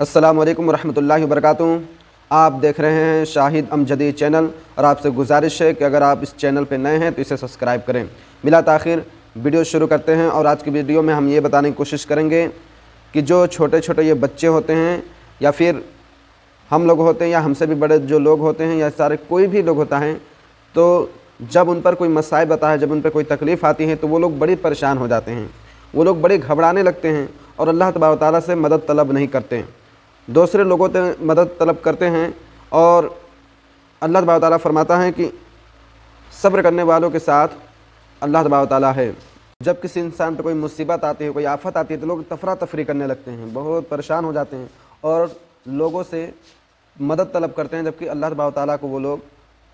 अस्सलाम वालेकुम रहमतुल्लाहि वबरकातुहू। आप देख रहे हैं शाहिद अमजदी चैनल और आपसे गुजारिश है कि अगर आप इस चैनल पर नए हैं तो इसे सब्सक्राइब करें। बिला ताख़िर वीडियो शुरू करते हैं और आज की वीडियो में हम ये बताने की कोशिश करेंगे कि जो छोटे छोटे ये बच्चे होते हैं या फिर हम लोग होते हैं या हमसे भी बड़े जो लोग होते हैं या सारे कोई भी लोग होता है, तो जब उन पर कोई मसाइब आता है, जब उन पर कोई तकलीफ़ आती है तो वो लोग बड़ी परेशान हो जाते हैं, वो लोग बड़े घबराने लगते हैं और अल्लाह तबारक व तआला से मदद तलब नहीं करते, दूसरे लोगों से मदद तलब करते हैं। और अल्लाह तबारक व तआला फरमाता है कि सब्र करने वालों के साथ अल्लाह तबारक व तआला है। जब किसी इंसान पर कोई मुसीबत आती है, कोई आफत आती है तो लोग तफरा तफरी करने लगते हैं, बहुत परेशान हो जाते हैं और लोगों से मदद तलब करते हैं, जबकि अल्लाह तबारक व तआला को वो लोग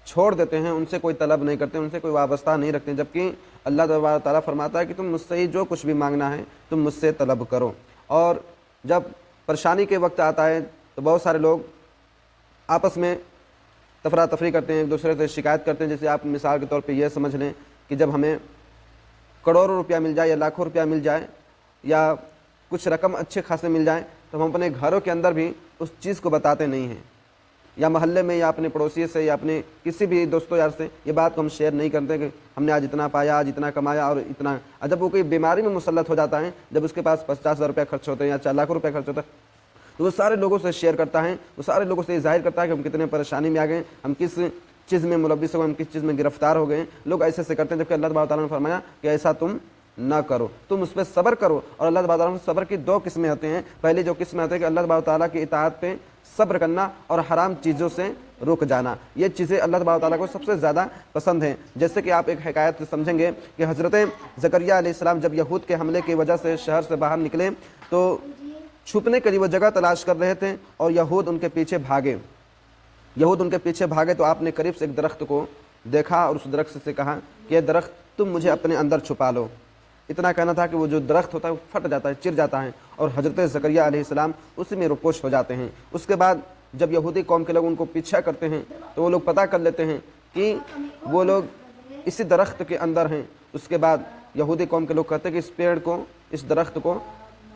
छोड़ देते हैं, उनसे कोई तलब नहीं करते, उनसे कोई वाबस्ता नहीं रखते। जबकि अल्लाह तबारक व तआला फरमाता है कि तुम मुझसे ही जो कुछ भी मांगना है तुम मुझसे तलब करो। और जब परेशानी के वक्त आता है तो बहुत सारे लोग आपस में तफरा तफरी करते हैं, एक दूसरे से शिकायत करते हैं। जैसे आप मिसाल के तौर पे ये समझ लें कि जब हमें करोड़ों रुपया मिल जाए या लाखों रुपया मिल जाए या कुछ रकम अच्छे खासे मिल जाए तो हम अपने घरों के अंदर भी उस चीज़ को बताते नहीं हैं, या महल्ले में या अपने पड़ोसी से या अपने किसी भी दोस्तों यार से ये बात को हम शेयर नहीं करते कि हमने आज इतना पाया, आज इतना कमाया और इतना। जब वो कोई बीमारी में मुसल्लत हो जाता है, जब उसके पास 50,000 रुपया खर्च होते हैं या 4 लाख रुपये खर्च होता है तो वो सारे लोगों से शेयर करता है, वो सारे लोगों से ज़ाहिर करता है कि हम कितने परेशानी में आ गए, हम किस चीज़ में मुलव्विस हो गए, हम किस चीज़ में गिरफ्तार हो गए। लोग ऐसे से करते हैं, जबकि अल्लाह तबारक व तआला ने फरमाया कि ऐसा तुम ना करो, तुम उस पर सब्र करो। और अल्लाह तबारक व तआला सब्र की 2 किस्में होती हैं। पहली जो किस्में होती है कि अल्लाह तबारक व तआला की इताअत पे सब्र करना और हराम चीज़ों से रुक जाना, ये चीज़ें अल्लाह तबारक व तआला को सबसे ज़्यादा पसंद हैं। जैसे कि आप एक हकायत समझेंगे कि हज़रत ज़करिया अलैहिस्सलाम जब यहूद के हमले की वजह से शहर से बाहर निकले तो छुपने के लिए वो जगह तलाश कर रहे थे और यहूद उनके पीछे भागे। यहूद उनके पीछे भागे तो आपने करीब से एक दरख्त को देखा और उस दरख्त से कहा कि ये दरख्त तुम मुझे अपने अंदर छुपा लो। इतना कहना था कि वो जो दरख्त होता है वो फट जाता है, चिर जाता है और हज़रत ज़करिया अलैहिस्सलाम उसी में रुपोश हो जाते हैं। उसके बाद जब यहूदी कौम के लोग उनको पीछा करते हैं तो वो लोग पता कर लेते हैं कि वो लोग इसी दरख्त के अंदर हैं। उसके बाद यहूदी कौम के लोग कहते हैं कि इस पेड़ को, इस दरख्त को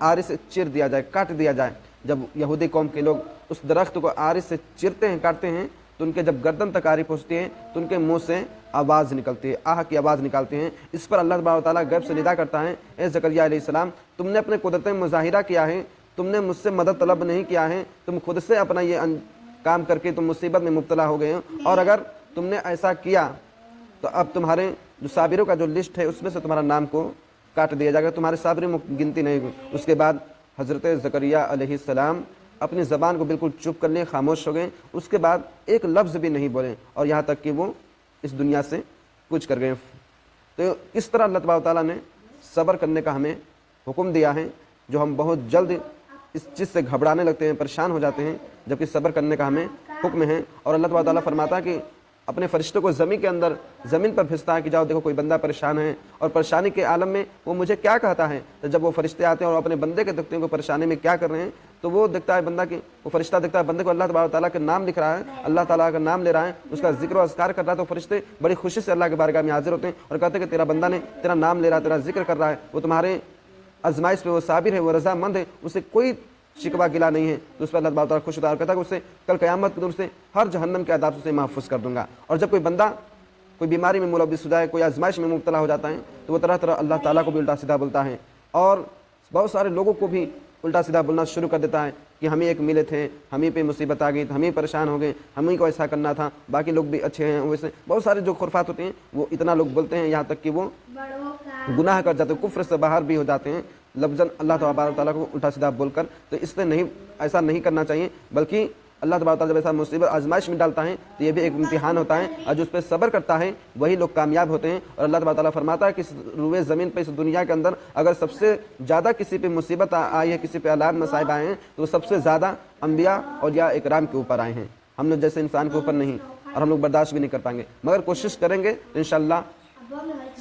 आरी से चीर दिया जाए, काट दिया जाए। जब यहूदी कौम के लोग उस दरख्त को आरी से चीरते हैं, काटते हैं तो उनके जब गर्दन तक आरी पहुँचती है तो उनके मुंह से आवाज़ निकलती है, आह की आवाज़ निकालते हैं। इस पर अल्लाह तबारक व तआला गैब से निदा करता है, ए ज़करिया अलैहिस्सलाम तुमने अपने कुदरत में मुज़ाहिरा किया है, तुमने मुझसे मदद तलब नहीं किया है, तुम खुद से अपना ये काम करके तुम मुसीबत में मुब्तला हो गए हो। और अगर तुमने ऐसा किया तो अब तुम्हारे जो साबिरों का जो लिस्ट है उसमें से तुम्हारा नाम को काट दिया जाएगा, तुम्हारे साबिरों में गिनती नहीं हुई। उसके बाद हज़रत ज़करिया अलैहिस्सलाम अपनी ज़बान को बिल्कुल चुप कर लिए, खामोश हो गए। उसके बाद एक लफ्ज़ भी नहीं बोले और यहाँ तक कि वो इस दुनिया से कूच कर गए। तो इस तरह अल्लाह तबारक व तआला ने सब्र करने का हमें हुक्म दिया है, जो हम बहुत जल्द इस चीज़ से घबराने लगते हैं, परेशान हो जाते हैं, जबकि सब्र करने का हमें हुक्म है। और अल्लाह तबारक व तआला फरमाता है कि अपने फरिश्तों को ज़मीन पर भेजता है कि जाओ देखो कोई बंदा परेशान है और परेशानी के आलम में वो मुझे क्या कहता है। तो जब वो फरिश्ते आते हैं और अपने बंदे के देखते हैं कि परेशानी में क्या कर रहे हैं तो वो देखता है बंदा की, वो फरिश्ता देखता है बंदे को अल्लाह तबारक व तआला का नाम लिख रहा है, अल्लाह ताला का नाम ले रहा है, उसका जिक्र और अज़कार कर रहा है। तो फरिश्ते बड़ी खुशी से अल्लाह के बारगाह में हाजिर होते हैं और कहते हैं कि तेरा बंदा ने तेरा नाम ले रहा है, तेरा जिक्र कर रहा है, वो तुम्हारे आजमाइश पे वो साबिर है, वो रज़ामंद है, उसे कोई शिकवा गिला नहीं है। तो उस पर अल्लाह तआला खुश उतार कहता है कि उससे कल क़यामत के दिन से हर जहन्नम के अज़ाब से महफूज कर दूंगा। और जब कोई बंदा कोई बीमारी में मुलव्विस हो जाए, कोई आजमाइश में मुब्तला हो जाता है तो वो तरह तरह अल्लाह ताला को भी उल्टा सीधा बोलता है और बहुत सारे लोगों को भी उल्टा सीधा बोलना शुरू कर देता है कि हम ही एक मिले थे, हम ही पे मुसीबत आ गई, हम ही परेशान हो गए, हम ही को ऐसा करना था, बाकी लोग भी अच्छे हैं। वैसे बहुत सारे जो खुरफात होते हैं वो इतना लोग बोलते हैं, यहाँ तक कि वो गुनाह कर जाते हैं, कुफ्र से बाहर भी हो जाते हैं लफ्ज़न अल्लाह तबारक व तआला को उल्टा सीधा बोलकर। तो इससे नहीं, ऐसा नहीं करना चाहिए, बल्कि अल्लाह तबारक व तआला जब ऐसा मुसीबत आजमाइश में डालता है तो ये भी एक इम्तिहान होता है और जो उस पर सब्र करता है वही लोग कामयाब होते हैं। और अल्लाह तबारक व तआला फरमाता है कि इस रुए ज़मीन पर, इस दुनिया के अंदर अगर सबसे ज़्यादा किसी पे मुसीबत आई है, किसी पे आलाम मसाइब आए हैं तो सबसे ज़्यादा अम्बिया और या इकराम के ऊपर आए हैं, हम लोग जैसे इंसान के ऊपर नहीं, और हम लोग बर्दाश्त भी नहीं कर पाएंगे। मगर कोशिश करेंगे तो इंशाअल्लाह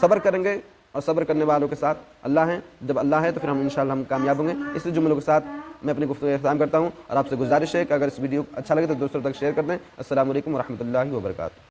सब्र करेंगे और सब्र करने वालों के साथ अल्लाह है। जब अल्लाह है तो फिर हम इंशाअल्लाह हम कामयाब होंगे। इसी जुमलों के साथ मैं अपनी गुफ्तगू इख्तिताम करता हूँ और आपसे गुजारिश है कि अगर इस वीडियो अच्छा लगे तो दोस्तों तक शेयर कर दें। अस्सलामु अलैकुम व रहमतुल्लाहि व बरकातुहू।